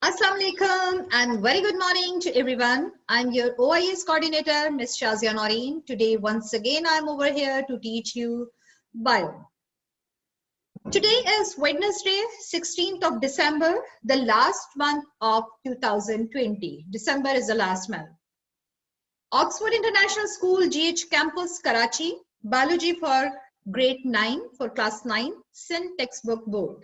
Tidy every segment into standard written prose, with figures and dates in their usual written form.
Assalamu alaikum and very good morning to everyone. I'm your OIS coordinator, Ms. Shazia Noreen. Today, once again, I'm over here to teach you bio. Today is Wednesday, 16th of December, the last month of 2020. December is the last month. Oxford International School, GH Campus, Karachi, Biology for grade 9, for class 9, Sin textbook board.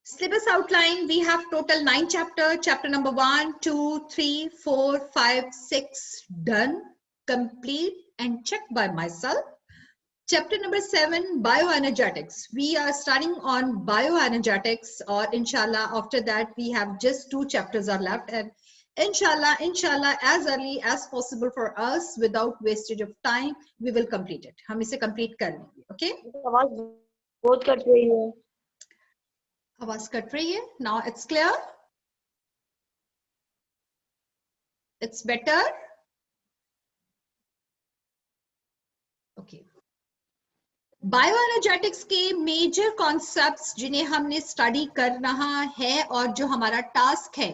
Syllabus outline, we have total 9 chapters. Chapter number 1, 2, 3, 4, 5, 6 done, complete and checked by myself. Chapter number 7, bioenergetics. We are starting on bioenergetics, or inshallah after that we have just 2 chapters are left, and inshallah as early as possible for us without wastage of time we will complete it. हम इसे complete कर लेंगे. Okay? आवाज बहुत cut रही है. आवाज cut रही है. Now it's clear. It's better. Okay. Bioenergetics के मेजर कॉन्सेप्ट्स जिन्हें हमने स्टडी करना है और जो हमारा टास्क है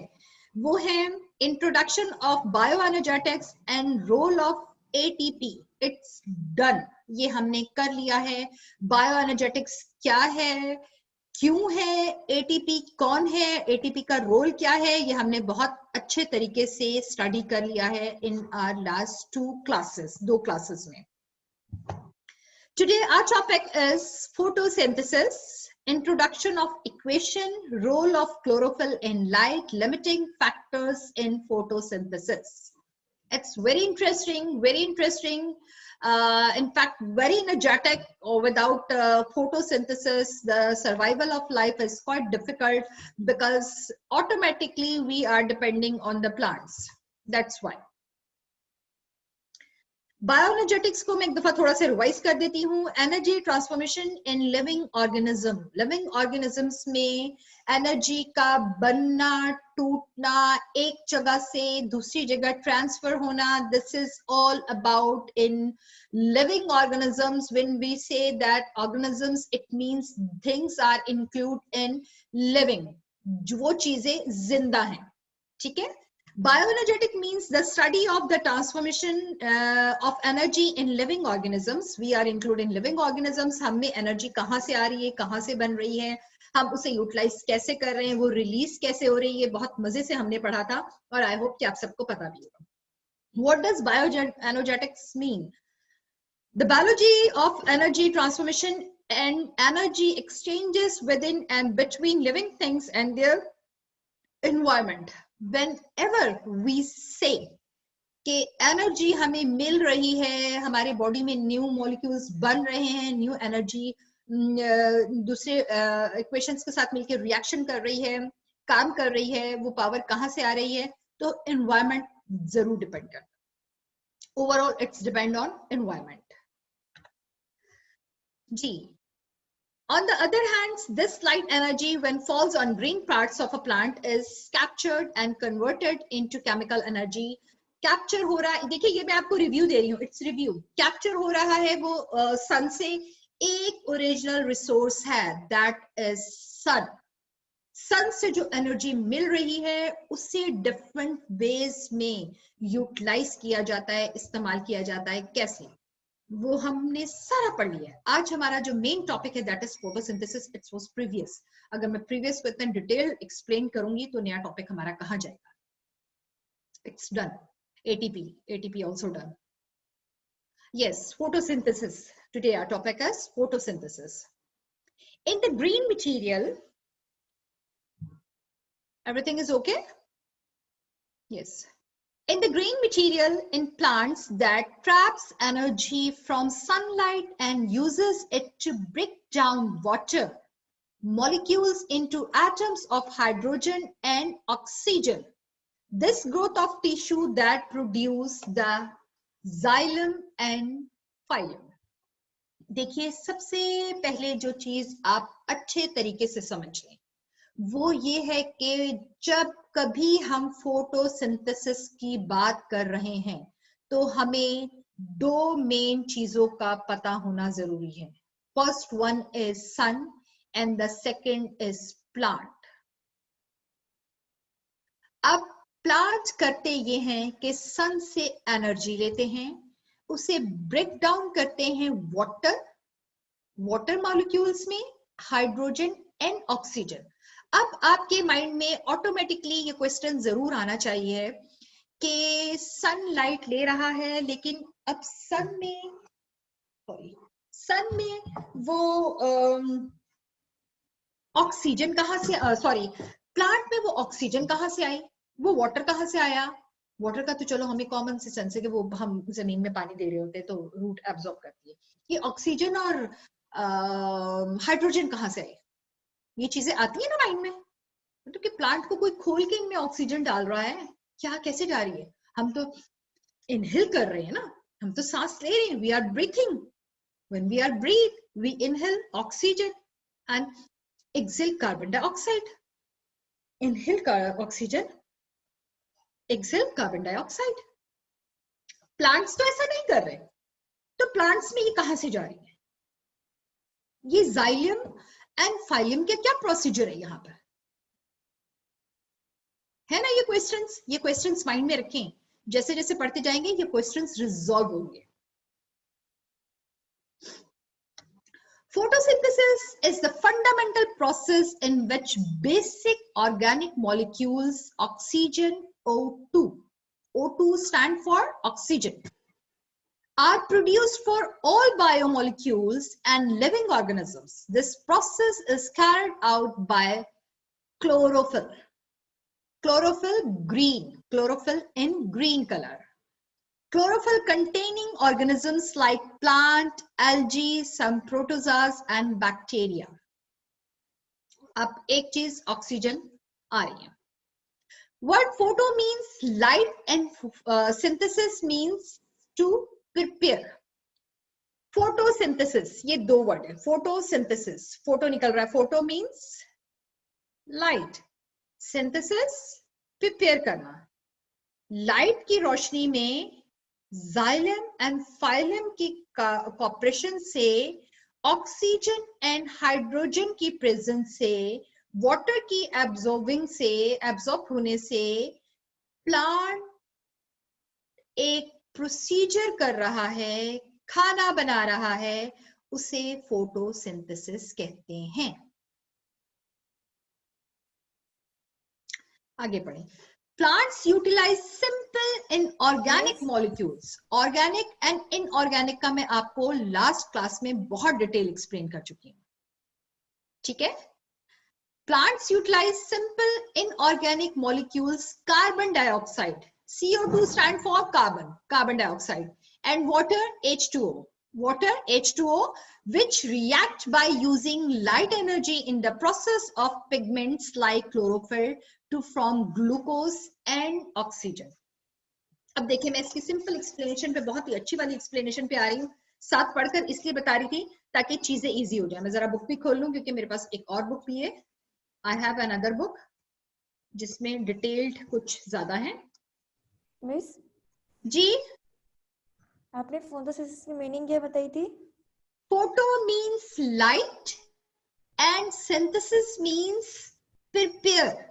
वो है introduction of bioenergetics and role of ATP. It's done. ये हमने कर लिया है. बायोएनर्जेटिक्स क्या है, क्यों है, एटीपी कौन है, एटीपी का रोल क्या है, ये हमने बहुत अच्छे तरीके से स्टडी कर लिया है इन आवर लास्ट 2 क्लासेस में. Today our topic is photosynthesis, introduction of equation, role of chlorophyll in light, limiting factors in photosynthesis. It's very interesting. In fact, very energetic. Or without photosynthesis, the survival of life is quite difficult because automatically we are depending on the plants. That's why. Bioenergetics को मैं एक दफा थोड़ा सा revise कर देती हूँ. Energy transformation in living organism. Living organisms में एनर्जी का बनना, टूटना, एक जगह से दूसरी जगह ट्रांसफर होना, this is all about in living organisms. When we say that organisms, it means things are include in living, वो चीजें जिंदा हैं. ठीक है. Bioenergetic means the study of the transformation of energy in living organisms. We are including living organisms. हम में energy कहाँ से आ रही है, कहाँ से बन रही है, हम उसे यूटिलाइज कैसे कर रहे हैं, वो रिलीज कैसे हो रही है, बहुत मजे से हमने पढ़ा था और आई होप कि आप सबको पता भी होगा. What does bioenergetics mean? The biology of energy transformation and energy exchanges within and between living things and their environment. Whenever we say कि एनर्जी हमें मिल रही है, हमारे बॉडी में न्यू मॉलिक्यूल्स बन रहे हैं, न्यू एनर्जी दूसरे इक्वेशंस के साथ मिलकर रिएक्शन कर रही है, काम कर रही है, वो पावर कहाँ से आ रही है, तो एनवायरमेंट जरूर डिपेंड करता है. Overall it's depend on environment. जी. On the other hand, this light energy, when falls on green parts of a plant, is captured and converted into chemical energy. Capture हो रहा है, देखिए ये मैं आपको रिव्यू दे रही हूँ, इट्स रिव्यू. कैप्चर हो रहा है वो सन से. एक ओरिजिनल रिसोर्स है, दैट इज सन. सन से जो एनर्जी मिल रही है उससे डिफरेंट वेज में यूटिलाइज किया जाता है, इस्तेमाल किया जाता है. कैसे, वो हमने सारा पढ़ लिया है. आज हमारा जो मेन टॉपिक है that is photosynthesis. It's was previous. अगर मैं प्रीवियस को इतना डिटेल एक्सप्लेन करूंगी तो नया टॉपिक हमारा कहाँ जाएगा. It's done. ATP also done. Yes, photosynthesis. Today our topic is photosynthesis. In the green material, everything is okay? Yes. In the green material in plants that traps energy from sunlight and uses it to break down water molecules into atoms of hydrogen and oxygen. This growth of tissue that produce the xylem and phloem. देखिए, सबसे पहले जो चीज आप अच्छे तरीके से समझ लें वो ये है कि जब कभी हम फोटोसिंथेसिस की बात कर रहे हैं तो हमें 2 मेन चीजों का पता होना जरूरी है. First one is sun and the second is plant. अब प्लांट्स करते ये हैं कि सन से एनर्जी लेते हैं, उसे ब्रेक डाउन करते हैं वाटर मॉलिक्यूल्स में, हाइड्रोजन एंड ऑक्सीजन. अब आपके माइंड में ऑटोमेटिकली ये क्वेश्चन जरूर आना चाहिए कि सनलाइट ले रहा है, लेकिन अब सन में वो ऑक्सीजन कहाँ से, प्लांट में वो ऑक्सीजन कहाँ से आई, वो वाटर कहाँ से आया. वाटर का तो चलो हमें कॉमन से सेंस है कि वो हम जमीन में पानी दे रहे होते हैं तो रूट एब्जॉर्ब करती है. ये ऑक्सीजन और हाइड्रोजन कहाँ से आई, ये चीजें आती है ना माइंड में. तो कि प्लांट को कोई खोल के इनमें ऑक्सीजन डाल रहा है क्या, कैसे जा रही है. हम तो इनहेल कर रहे हैं ना, हम तो सांस ले रहे हैं, we are breathing. When we are breathe, we inhale oxygen and exhale carbon dioxide. Inhale oxygen, exhale carbon dioxide. Plants तो ऐसा नहीं कर रहे, तो plants में ये कहां से जा रही है. ये xylem and phylum के क्या प्रोसीजर है यहाँ पर, है ना. ये क्वेश्चंस माइंड में रखें, जैसे जैसे पढ़ते जाएंगे ये क्वेश्चंस रिजॉल्व होंगे. Photosynthesis is the fundamental process in which basic organic molecules, oxygen, O2 stand for oxygen, are produced for all biomolecules and living organisms. This process is carried out by chlorophyll. Chlorophyll in green color. Chlorophyll containing organisms like plant, algae, some protozoas and bacteria. अब एक चीज oxygen आ रही है. Word photo means light and synthesis means to prepare. Photosynthesis ये दो word है. Photosynthesis, photo निकल रहा है, photo means light, synthesis prepare करना. लाइट की रोशनी में xylem and phylum की कॉपरेशन से, ऑक्सीजन एंड हाइड्रोजन की प्रेजेंस से, वाटर की एब्जॉर्ब होने से प्लांट एक प्रोसीजर कर रहा है, खाना बना रहा है, उसे फोटोसिंथेसिस कहते हैं. आगे पढ़ें. Plants utilize simple inorganic molecules. Organic and inorganic का मैं आपको लास्ट क्लास में बहुत डिटेल एक्सप्लेन कर चुकी हूँ, ठीक है. Plants utilize simple inorganic molecules, carbon dioxide, CO2 stand for carbon dioxide, and water, H2O, which react by using light energy in the process of pigments like chlorophyll to form glucose and oxygen. अब देखिए मैं इसकी simple explanation पे, बहुत ही अच्छी वाली explanation पे आ रही हूँ. साथ पढ़कर इसलिए बता रही थी ताकि चीजें इजी हो जाए. मैं जरा बुक भी खोल लूं क्योंकि मेरे पास एक और बुक भी है. आई हैव अनदर बुक जिसमें डिटेल्ड कुछ ज्यादा है. मिस जी, आपने फोटोसिंथेसिस की मीनिंग क्या बताई थी? Photo means light and synthesis means prepare.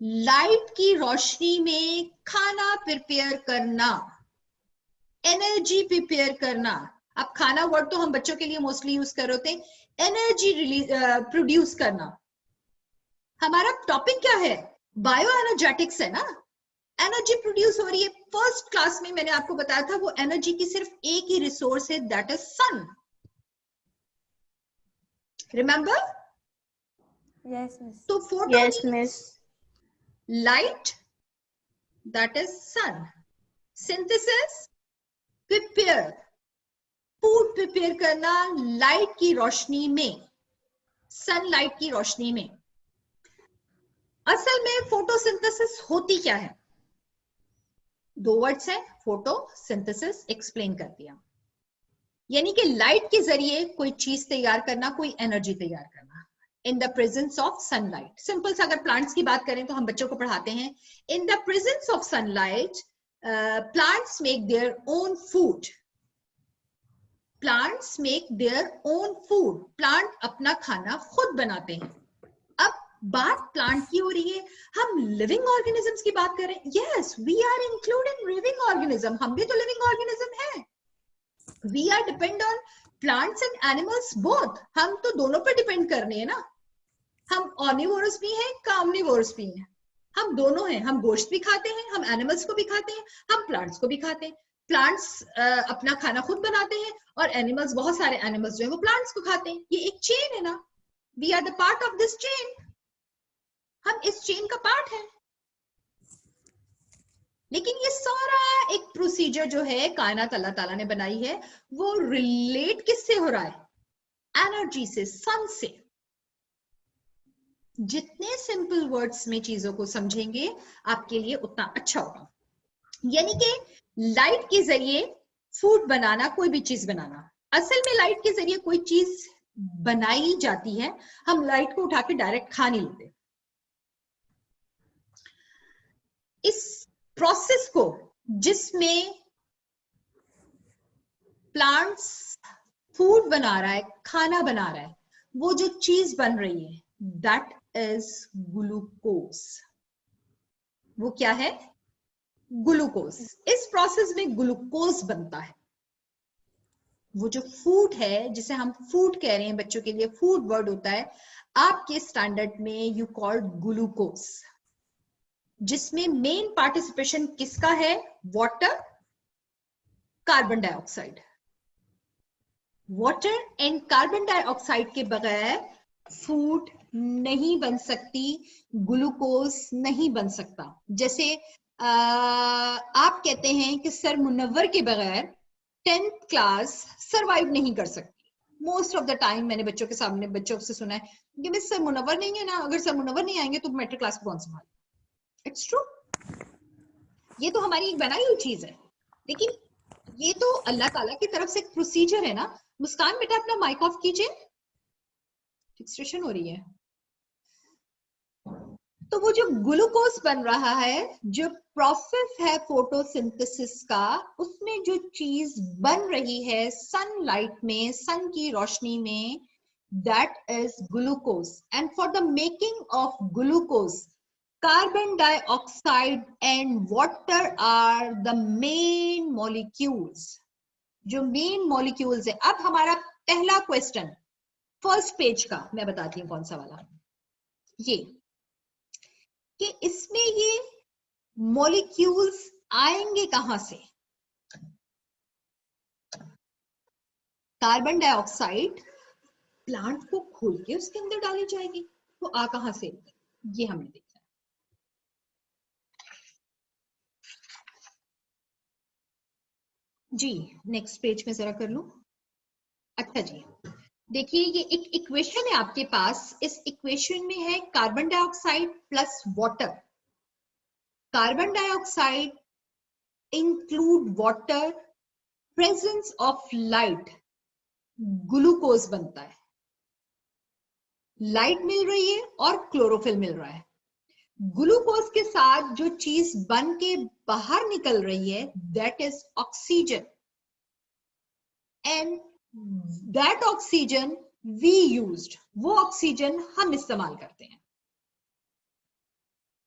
Light की रोशनी में खाना प्रिपेयर करना, एनर्जी प्रिपेयर करना. अब खाना वर्ड तो हम बच्चों के लिए मोस्टली यूज कर रहे होते हैं. एनर्जी प्रोड्यूस करना. हमारा टॉपिक क्या है? बायो एनर्जेटिक्स है ना. एनर्जी प्रोड्यूस हो रही है. फर्स्ट क्लास में मैंने आपको बताया था वो एनर्जी की सिर्फ एक ही रिसोर्स है, that is sun. Remember? Yes miss. तो photo yes miss. light, that is sun. Synthesis, prepare, food prepare करना लाइट की रोशनी में, सनलाइट की रोशनी में. असल में फोटोसिंथेसिस होती क्या है? दो वर्ड्स है, फोटो सिंथेसिस, एक्सप्लेन कर दिया. यानी कि लाइट के जरिए कोई चीज तैयार करना, कोई एनर्जी तैयार करना in the presence of sunlight. Simple से अगर प्लांट्स की बात करें तो हम बच्चों को पढ़ाते हैं, in the presence of sunlight plants make their own food. Plants make their own food, plant अपना खाना खुद बनाते हैं। अब बात प्लांट की हो रही है, हम लिविंग ऑर्गेनिजम्स की बात कर रहे हैं। Yes, we are including living organism, हम भी तो लिविंग ऑर्गेनिज्म है। We are depend on plants and animals both, हम तो दोनों पे डिपेंड करने हैं ना। हम ऑर्निवोरस भी हैं, कार्निवोरस भी हैं, हम दोनों हैं। हम गोश्त भी खाते हैं, हम एनिमल्स को भी खाते हैं, हम प्लांट्स को भी खाते हैं। प्लांट्स अपना खाना खुद बनाते हैं और एनिमल्स, बहुत सारे एनिमल्स जो है वो प्लांट्स को खाते हैं। ये एक चेन है ना, we are the part of this chain, हम इस चेन का पार्ट है। लेकिन ये सारा एक प्रोसीजर जो है कायनात अल्लाह ताला ने बनाई है, वो रिलेट किससे हो रहा है? एनर्जी से, सन से। जितने सिंपल वर्ड्स में चीजों को समझेंगे आपके लिए उतना अच्छा होगा। यानी कि लाइट के जरिए फूड बनाना, कोई भी चीज बनाना, असल में लाइट के जरिए कोई चीज बनाई जाती है, हम लाइट को उठा के डायरेक्ट खा नहीं लेते। इस प्रोसेस को जिसमें प्लांट्स फूड बना रहा है, खाना बना रहा है, वो जो चीज बन रही है दैट इज ग्लूकोज। वो क्या है? ग्लूकोज। इस प्रोसेस में ग्लूकोज बनता है। वो जो फूड है, जिसे हम फूड कह रहे हैं, बच्चों के लिए फूड वर्ड होता है, आपके स्टैंडर्ड में यू कॉल्ड ग्लूकोज, जिसमें मेन पार्टिसिपेशन किसका है? Water, carbon dioxide. Water and carbon dioxide के बगैर फूड नहीं बन सकती, ग्लूकोज नहीं बन सकता। जैसे आप कहते हैं कि सर मुनव्वर के बगैर 10th क्लास सरवाइव नहीं कर सकती। मोस्ट ऑफ द टाइम मैंने बच्चों के सामने बच्चों से सुना है कि मिस सर मुनव्वर नहीं है ना, अगर सर मुनव्वर नहीं आएंगे तो मैट्रिक क्लास को कौन संभाले। इट्स ट्रू, ये तो हमारी एक बनाई हुई चीज है। लेकिन ये तो अल्लाह ताला की तरफ से एक प्रोसीजर है ना। मुस्कान बेटा अपना माइक ऑफ कीजिए, फिक्सेशन हो रही है। तो वो जो ग्लूकोज बन रहा है, जो प्रोसेस है फोटोसिंथेसिस का, उसमें जो चीज बन रही है सनलाइट में, सन की रोशनी में, that is glucose. And for the making of glucose, carbon dioxide and water are the main molecules. जो मेन मॉलिक्यूल्स है। अब हमारा पहला क्वेश्चन फर्स्ट पेज का मैं बताती हूँ कौन सा वाला, ये कि इसमें ये मॉलिक्यूल्स आएंगे कहां से? कार्बन डाइऑक्साइड प्लांट को खोल के उसके अंदर डाली जाएगी, तो आ कहां से? ये हमने देखा। जी नेक्स्ट पेज में जरा कर लूं। अच्छा जी, देखिए ये एक इक्वेशन है आपके पास। इस इक्वेशन में है carbon dioxide plus water. Carbon dioxide include water, presence of light, glucose बनता है। लाइट मिल रही है और क्लोरोफिल मिल रहा है। ग्लूकोज के साथ जो चीज बन के बाहर निकल रही है that is oxygen, and that oxygen we used, वो ऑक्सीजन हम इस्तेमाल करते हैं।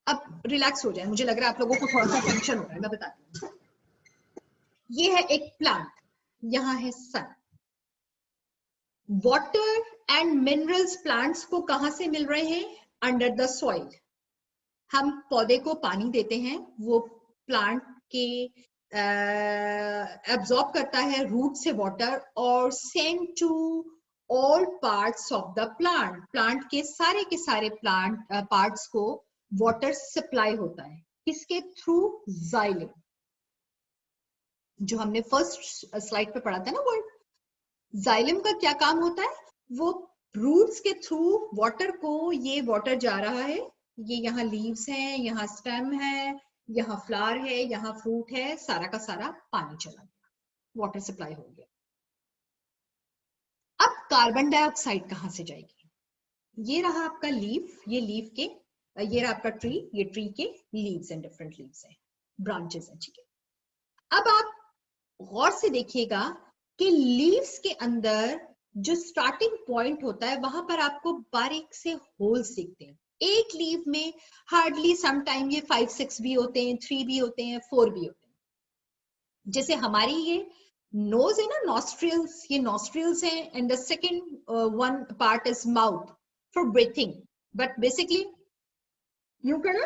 अब रिलैक्स हो जाए, मुझे लग रहा है आप लोगों को थोड़ा सा टेंशन हो रहा है, मैं बताती हूँ। ये है एक प्लांट, यहां है सन। वाटर एंड मिनरल्स प्लांट्स को कहां से मिल रहे हैं? Under the soil. हम पौधे को पानी देते हैं, वो प्लांट के एब्जॉर्ब करता है रूट से वाटर और send to all parts of the plant. Plant के सारे प्लांट पार्ट्स को वाटर सप्लाई होता है। किसके थ्रू? जाइलम। जो हमने फर्स्ट स्लाइड पे पढ़ा था ना वर्ड, जाइलम का क्या काम होता है? वो रूट्स के थ्रू वाटर को, ये वाटर जा रहा है, ये यहाँ लीव्स हैं, यहाँ स्टेम है, यहाँ फ्लावर है, यहाँ फ्रूट है, सारा का सारा पानी चला गया, वाटर सप्लाई हो गया। अब कार्बन डाइऑक्साइड कहां से जाएगी? ये रहा आपका लीफ, ये लीफ के, ये रहा आपका ट्री, ये ट्री के लीव्स एंड डिफरेंट लीव्स हैं, ब्रांचेस हैं, ठीक है। अब आप गौर से देखिएगा कि कि लीव्स के अंदर जो स्टार्टिंग पॉइंट होता है वहां पर आपको बारीक से होल्स दिखते हैं। एक लीव में हार्डली सम टाइम ये 5-6 भी होते हैं, 3 भी होते हैं, 4 भी होते हैं। जैसे हमारी ये नोज है ना, नॉस्ट्रिल्स, ये नॉस्ट्रिल्स हैं, and the second one part is mouth for breathing. But basically you can,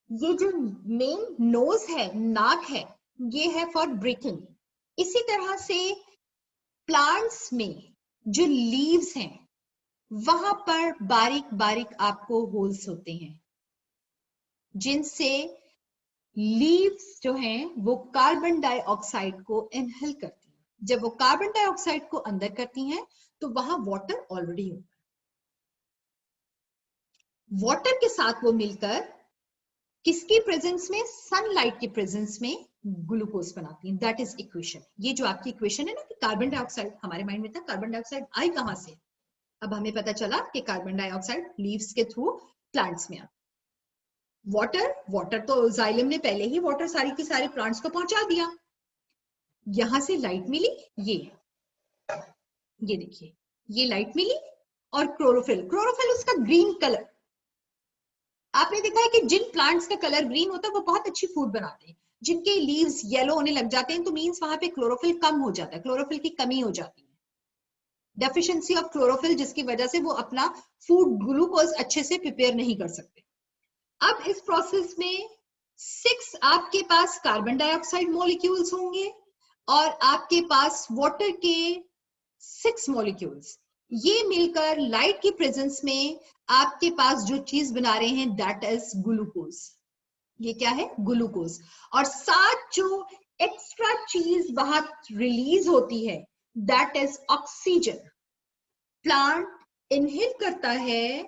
ये जो मेन नोज है, नाक है, ये है फॉर ब्रीथिंग। इसी तरह से प्लांट्स में जो लीव्स हैं वहां पर बारीक बारीक आपको होल्स होते हैं जिनसे लीव्स जो हैं वो कार्बन डाइऑक्साइड को इनहेल करती हैं। जब वो कार्बन डाइऑक्साइड को अंदर करती हैं तो वहां वाटर ऑलरेडी होता है। वाटर के साथ वो मिलकर किसकी प्रेजेंस में, सनलाइट की प्रेजेंस में ग्लूकोज बनाती है। That is equation. ये जो आपकी इक्वेशन है ना कि कार्बन डाइऑक्साइड, हमारे माइंड में था कार्बन डाइऑक्साइड आई कहां से, अब हमें पता चला कि कार्बन डाइऑक्साइड लीव्स के थ्रू प्लांट्स में आता। वाटर तो जाइलम ने पहले ही वाटर सारी की सारी प्लांट्स को पहुंचा दिया। यहां से लाइट मिली, ये देखिए, ये लाइट मिली, और क्लोरोफिल, क्लोरोफिल उसका ग्रीन कलर, आपने देखा है कि जिन प्लांट्स का कलर ग्रीन होता है वो बहुत अच्छी फूड बनाते हैं। जिनके लीव्स येलो होने लग जाते हैं तो मींस वहां पे क्लोरोफिल कम हो जाता है, क्लोरोफिल की कमी हो जाती है, डेफिशिएंसी ऑफ क्लोरोफिल, जिसकी वजह से वो अपना फूड ग्लूकोज अच्छे से प्रिपेयर नहीं कर सकते। अब इस प्रोसेस में 6 आपके पास कार्बन डाइऑक्साइड मॉलिक्यूल्स होंगे और आपके पास वाटर के 6 मॉलिक्यूल्स। ये मिलकर लाइट की प्रेजेंस में आपके पास जो चीज बना रहे हैं दैट इज ग्लूकोज। ये क्या है, ग्लूकोज। और साथ जो एक्स्ट्रा चीज वहां रिलीज होती है that is oxygen. Plant inhale करता है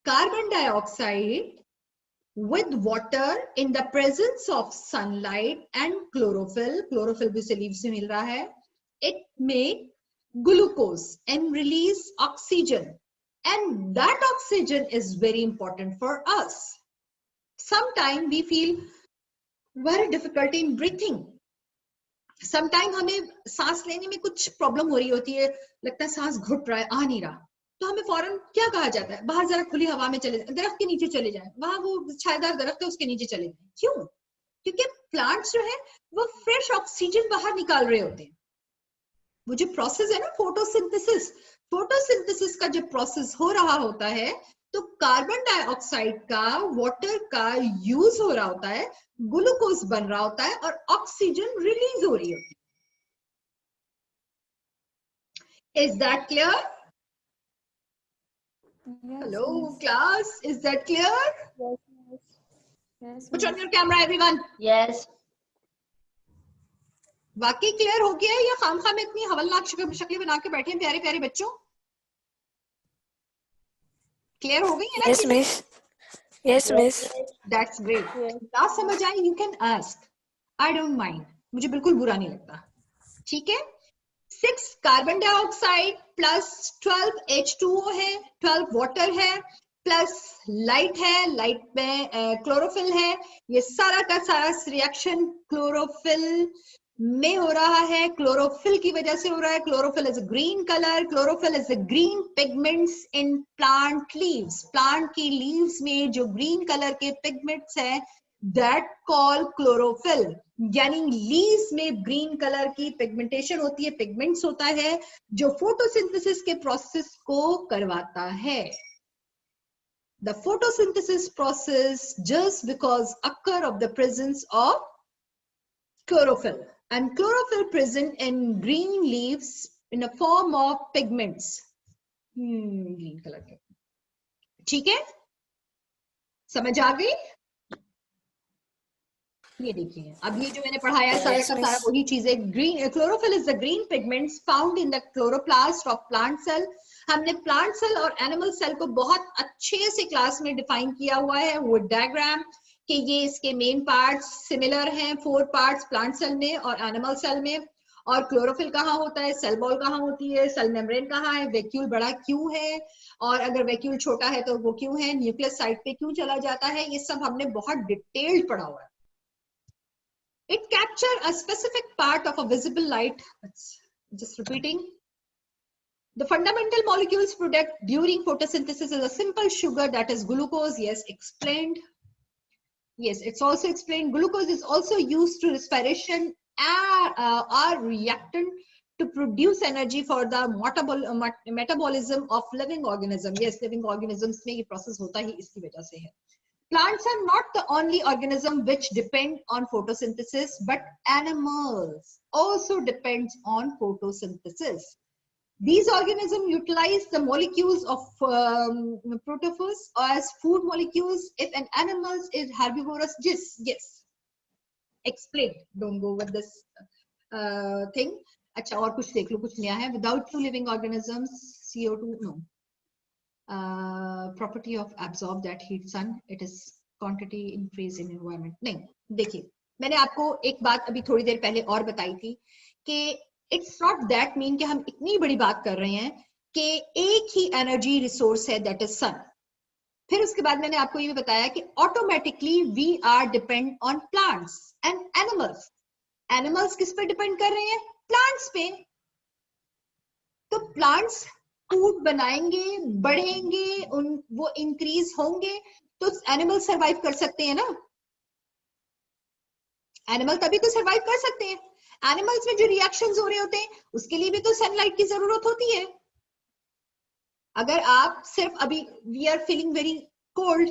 carbon dioxide with water in the presence of sunlight and chlorophyll, chlorophyll भी उसे लीव से मिल रहा है, it make glucose and release oxygen, and that oxygen is very important for us. Sometimes we feel very difficulty in breathing. Sometimes हमें सांस लेने में कुछ प्रॉब्लम हो रही होती है, लगता है सांस घुट रहा है, आ नहीं रहा, तो हमें फौरन क्या कहा जाता है, बाहर जरा खुली हवा में चले जाए, दरख्त के नीचे चले जाएं, वहां वो छायादार दरख्त है उसके नीचे चले जाएं। क्यों? क्योंकि प्लांट्स जो है वो फ्रेश ऑक्सीजन बाहर निकाल रहे होते हैं। वो जो प्रोसेस है ना फोटोसिंथेसिस, फोटोसिंथेसिस का जब प्रोसेस हो रहा होता है तो कार्बन डाइऑक्साइड का, वाटर का यूज हो रहा होता है, ग्लूकोज बन रहा होता है और ऑक्सीजन रिलीज हो रही होती है। Is that clear? Yes, Hello, miss. class. Is that clear? Yes, miss. Yes, Put on miss. your camera, everyone. Yes. वाकई क्लियर हो गया है या खामखा में इतनी हवलनाक शक्लें बना के बैठे हैं प्यारे प्यारे बच्चों? क्लियर हो गई है ना? Yes, miss. Yes, miss. That's great. Yes. ना समझ आए you can ask. I don't mind. मुझे बिल्कुल बुरा नहीं लगता। ठीक है? 6 कार्बन डाइऑक्साइड प्लस 12 H2O है, 12 वाटर है, प्लस लाइट है, लाइट में क्लोरोफिल है। ये सारा का सारा रिएक्शन क्लोरोफिल में हो रहा है, क्लोरोफिल की वजह से हो रहा है। Chlorophyll is a green colour, chlorophyll is a green pigments in plant leaves. Plant की लीव्स में जो ग्रीन कलर के पिगमेंट्स हैं दैट कॉल क्लोरोफिल। यानी लीव्स में ग्रीन कलर की पिगमेंटेशन होती है, पिगमेंट्स होता है जो फोटोसिंथेसिस के प्रोसेस को करवाता है। The photosynthesis process just because occur of the presence of chlorophyll, and chlorophyll present in green leaves in a form of pigments. Green colour के, ठीक है? समझ आ गई? ये देखिए, अब ये जो मैंने पढ़ाया सारा Yes, का miss. सारा वही चीजें। Green chlorophyll is the green pigments found in the chloroplast of plant cell. हमने प्लांट सेल और एनिमल सेल को बहुत अच्छे से क्लास में डिफाइन किया हुआ है वो डायग्राम कि ये इसके मेन पार्ट्स सिमिलर हैं, 4 पार्ट्स प्लांट सेल में और एनिमल सेल में। और क्लोरोफिल कहाँ होता है, सेल वॉल कहाँ होती है, सेल मेम्ब्रेन कहाँ है, वैक्यूल बड़ा क्यों है, और अगर वैक्यूल छोटा है तो वो क्यों है, न्यूक्लियस साइड पे क्यों चला जाता है, ये सब हमने बहुत डिटेल्ड पढ़ा हुआ है। It captures a specific part of a visible light. Just repeating. The fundamental molecules product during photosynthesis is a simple sugar, that is glucose. Yes, explained. Yes, it's also explained. Glucose is also used to respiration or reactant to produce energy for the metabolism of living organism. Yes, living organisms में ये process होता ही इसकी वजह से है. Plants are not the only organism which depend on photosynthesis, but animals also depends on photosynthesis. These organisms utilize the molecules of protophos as food molecules. If an animal is herbivorous, yes, explain. Don't go with this thing. अच्छा और कुछ देख लो, कुछ नया है. Without two living organisms, CO2 no. Property of absorb that heat sun, it is quantity increase in environment. नहीं, देखिए मैंने आपको एक बात अभी थोड़ी देर पहले और बताई थी कि इट्स नॉट दैट मीन कि हम इतनी बड़ी बात कर रहे हैं कि एक ही एनर्जी रिसोर्स है, दैट इज सन. फिर उसके बाद मैंने आपको ये भी बताया कि automatically we are depend on plants and animals. Animals किस पे डिपेंड कर रहे हैं? प्लांट्स पे. तो प्लांट्स फूड बनाएंगे, बढ़ेंगे, वो इंक्रीज होंगे तो एनिमल सरवाइव कर सकते हैं ना. एनिमल तभी तो सरवाइव कर सकते हैं. एनिमल्स में जो रिएक्शंस हो रहे होते हैं उसके लिए भी तो सनलाइट की जरूरत होती है. अगर आप सिर्फ अभी we are feeling very cold,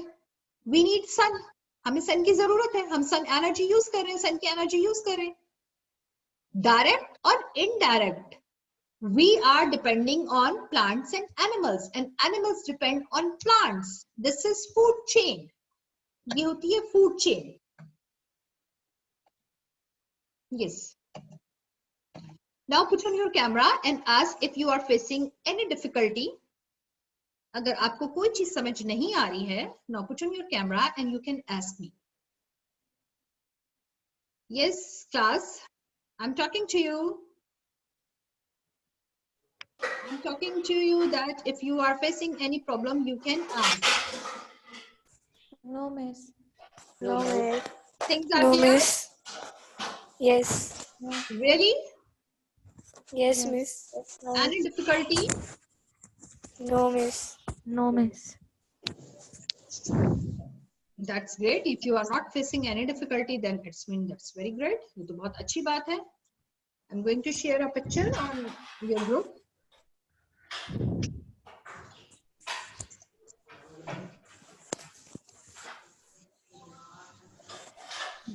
we need sun, हमें सन की जरूरत है, हम सन एनर्जी यूज कर रहे हैं, सन की एनर्जी यूज कर रहे हैं. डायरेक्ट और indirect we are depending on plants and animals depend on plants. This is food chain. ये होती है food chain. Yes. Now put on your camera and ask if you are facing any difficulty. अगर आपको कोई चीज समझ नहीं आ रही है, now put on your camera and you can ask me. Yes, class, I'm talking to you. I'm talking to you that if you are facing any problem, you can ask. No, miss. No, miss. Things are No, clear? miss. Yes. Really? Yes, miss. Any difficulty? No, miss. No, miss. That's great. If you are not facing any difficulty, then it's mean that's very great. ये तो बहुत अच्छी बात है. I'm going to share a picture on your group.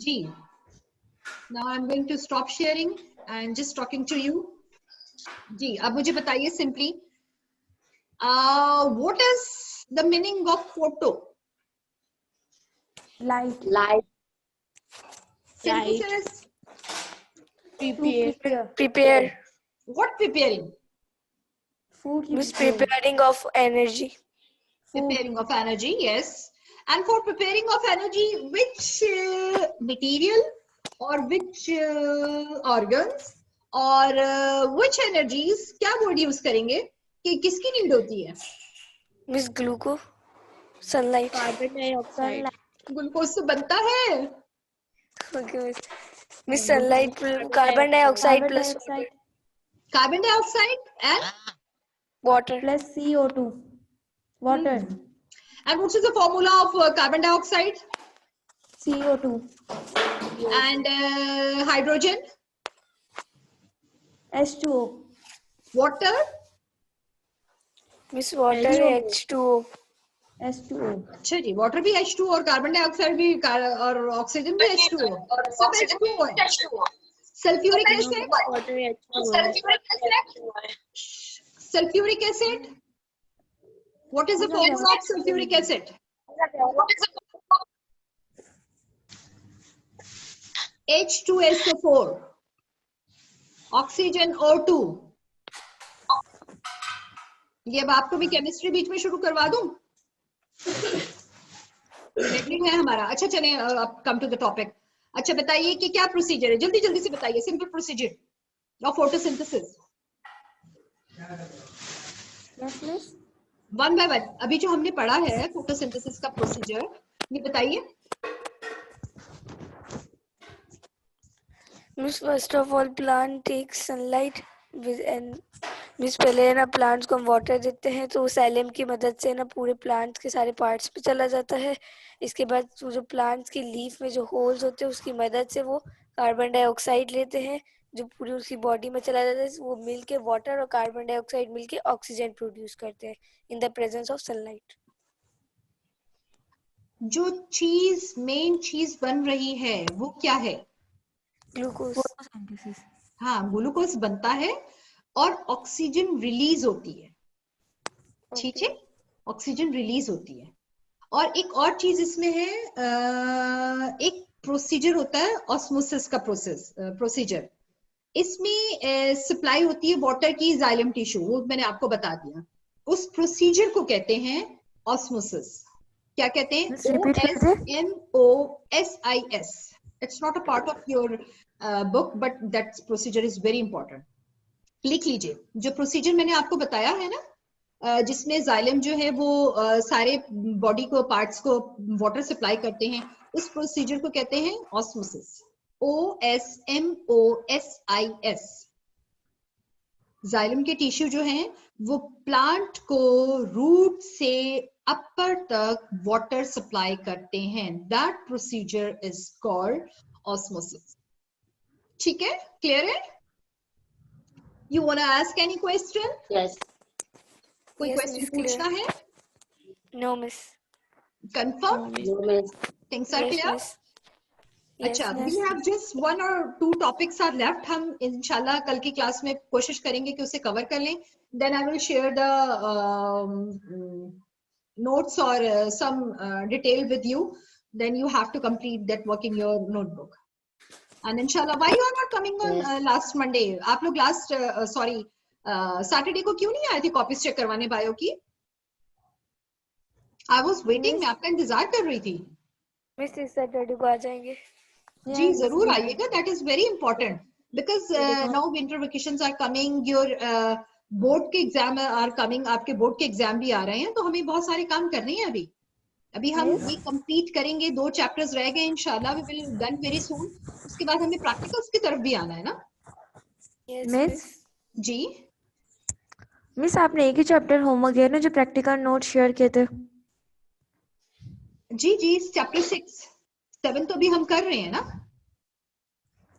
Ji. Now I'm going to stop sharing and just talking to you. जी, अब मुझे बताइए simply, what is the meaning of photo? Light. Synthesis. Prepare. What preparing? Food. Miss, preparing of energy. Preparing of energy, yes. And for preparing of energy, which material or which organs or which energies क्या word use करेंगे कि किसकी need होती है? Miss, glucose. Sunlight. Carbon dioxide. Glucose से बनता है. Okay, miss. Miss, sunlight, carbon dioxide plus Carbon dioxide and water. Plus CO2. Water. and what is the formula of carbon dioxide? CO2. And hydrogen? H2O. Water? Miss, water H2O. H2O. अच्छा जी, water भी H2O और carbon dioxide भी और oxygen भी H2O, सब H2O है. Sulphuric acid, water sulphuric acid, what is the formula of sulphuric acid? H2SO4, oxygen O2. ये अब आपको भी केमिस्ट्री बीच में शुरू करवा दूं? है हमारा. अच्छा चले, अब कम टू द टॉपिक. अच्छा बताइए कि क्या प्रोसीजर है, जल्दी जल्दी से बताइए. Simple procedure of photosynthesis. Yes, miss. One by one अभी जो हमने पढ़ा है फोटोसिंथेसिस का प्रोसीजर, ये बताइए. Miss, first of all, plant takes sunlight and miss पहले है ना प्लांट्स को हम वाटर देते हैं तो उस एलियम की मदद से ना पूरे प्लांट्स के सारे पार्ट्स पे चला जाता है. इसके बाद जो प्लांट्स की लीफ में जो होल्स होते हैं उसकी मदद से वो कार्बन डाइऑक्साइड लेते हैं जो पूरी उसकी बॉडी में चला जाता है. वो मिलके वाटर और कार्बन डाइऑक्साइड मिलके ऑक्सीजन प्रोड्यूस करते हैं in the presence of sunlight. जो चीज मेन चीज बन रही है वो क्या है? ग्लूकोज. फोटोसिंथेसिस. हाँ, ग्लूकोज बनता है और ऑक्सीजन रिलीज होती है. ठीक है, ऑक्सीजन रिलीज होती है. और एक और चीज इसमें है, एक प्रोसीजर होता है ऑस्मोसिस का प्रोसीजर. इसमें सप्लाई होती है वाटर की जाइलम टिश्यू, वो मैंने आपको बता दिया. उस प्रोसीजर को कहते हैं ऑस्मोसिस. क्या कहते हैं? OSMOSIS. It's not a part of your book but that procedure is very important. लिख लीजिए. जो प्रोसीजर मैंने आपको बताया है ना, जिसमें जाइलम जो है वो सारे बॉडी को पार्ट्स को वाटर सप्लाई करते हैं, उस प्रोसीजर को कहते हैं ऑस्मोसिस. OSMOSIS. जाइलम के टिश्यू जो हैं वो प्लांट को रूट से अपर तक वाटर सप्लाई करते हैं. That procedure is called osmosis. ठीक है, क्लियर है? You want to ask any question? Yes. कोई Yes, क्वेश्चन miss, पूछना है? No miss. Confirm? No, miss. Things are Yes, clear? miss. अच्छा, Yes, we miss. have just 1 or 2 topics are left. हम इंशाल्लाह कल की क्लास में कोशिश करेंगे कि उसे कवर कर लें. Then I will share the notes or some detail with you. Then you have to complete that work in your notebook. And inshallah, why you are not coming on Yes. last Monday? आप लोग last Saturday को क्यों नहीं आए थे copies check करवाने bio की? I was waiting. मैं आपका इंतजार कर रही थी. मिस इस सैटरडे को आ जाएंगे. जी जरूर आइएगा. That is very important because now winter vacations are coming. Your board के एग्जाम आर कमिंग. आपके बोर्ड के एग्जाम भी आ रहे हैं तो हमें बहुत सारे काम करने हैं. अभी हम ये कंप्लीट करेंगे. 2 चैप्टर्स रह गए. इंशाल्लाह we will done very soon. उसके बाद हमें प्रैक्टिकल्स की तरफ भी आना है ना. Yes, miss miss. जी मिस आपने एक ही चैप्टर होमवर्क दिया ना जो प्रैक्टिकल नोट शेयर किए थे. जी जी चैप्टर 6 7 तो अभी हम कर रहे हैं ना.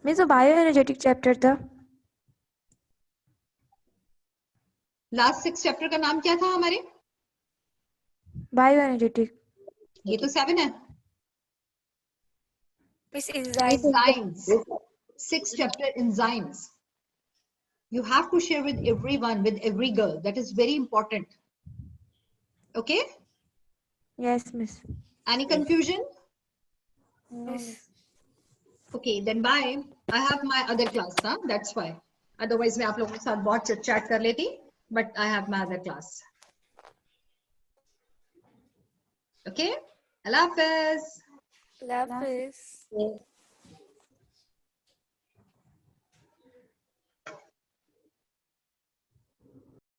मिस वो बायो एनर्जेटिक चैप्टर था. लास्ट 6 चैप्टर का नाम क्या था हमारे? Bio energetic. ये तो 7 है. Miss enzyme. Enzymes. 6 chapter enzymes. You have to share with everyone, with every girl. That is very important. Okay? Yes miss. Any confusion? Miss. Okay, then bye. I have my other class, huh? That's why. Otherwise, मैं आप लोगों के साथ बहुत chat कर लेती. But I have my other class. Okay? Allah Hafiz. Lapis. Yes.